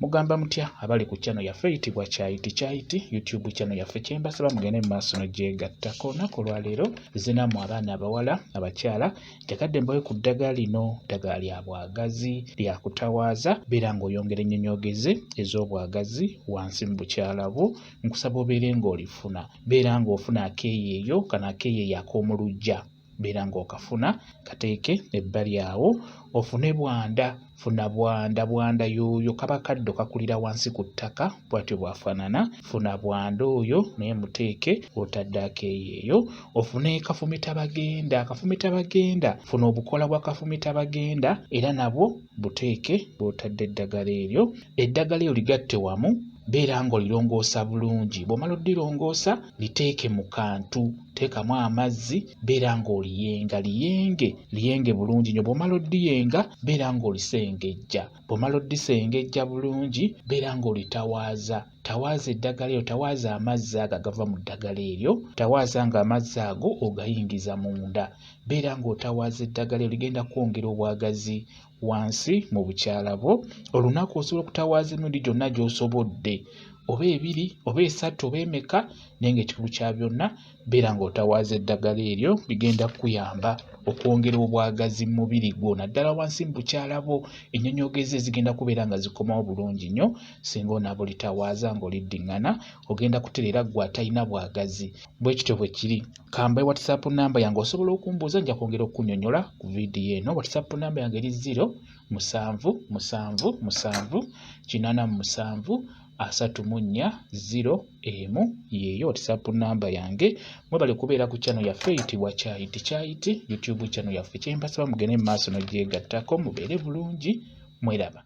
mugamba mutya abali ku channel yaffe eyitibwa Kyayiti YouTube channel yaffe kyembasaba mugende mu maaso n'ogyegattako. Olunaku olwaleero zinamu abaana abawala abakyala njakadde mbawe ku ddagala lino, ddagala lya bwagazi lya kutawaaza. Beera ng'oyongera ennyonyogeze ez'obwagazi wansi mu bukyala bwo, nkusaba obeere ng'olifuna. Beera ng'ofuna akeeyeeyo, kano akeeyeeyo ak'omuluggya beera ng'okafuna kateeke ebbali awo. Ofune bwanda, funa bwanda y'oyo kaba kaddo kakulira wansi ku ttaka bw'atyo bw'afaanana. Funa bwanda oyo naye muteeke otadde akeeyeeyo. Ofune kafumitabagenda, funa obukola bwa kafumitabagenda era nabwo buteeke bw'otadde eddagala eryo. Eddagala eryo ligatte wamu, beera ng'olirongoosa bulungi. Bw'omala oddirongoosa liteeke mu kantu, teekamu amazzi, beera ng'oliyenga, liyenge bulungi nnyo. Bw'omala oddiyenga beera ng'olisengejja. Bw'omala oddisengejja bulungi beera ng'olitawaaza. Tawaaza eddagala eryo, tawaaza amazzi ago agava mu ddagala eryo, tawaaza ng'amazzi ago ogayingiza munda. Beera ng'otawaaza eddagala eryo, ligenda kwongera obwagazi wansi mu bukyala bwo. Olunaku osobola okutawaaza emirundi gyonna gy'osobodde, oba 2 oba 3 oba emeka, naye ng'ekikulu kya byonna beera ng'otawaaza eddagala eryo. Ligenda kukuyamba okwongera obwagazi mu mubiri gwo, naddala wansi mu bukyala bwo. Ennyonyogeze zigenda kubeera nga zikomawo bulungi nnyo singa onaabulitawaaza ng'oliddiŋŋana. Ogenda kutereera ggwe atalina bwagazi. Bwe kityo bwe kiri. Kambaye WhatsApp namba yange, osobola okumbuuza, nja kwongera okunnyonnyola ku vidiyo eno. WhatsApp namba yange eri 0778734 yeeyo WhatsApp namba yange. Mwebale kubeera ku channel yaffe eyitibwa Kyayiti YouTube channel yaffe kyembasaba mugende mu maaso n'ogyegattako, mubeere bulungi, mweraba.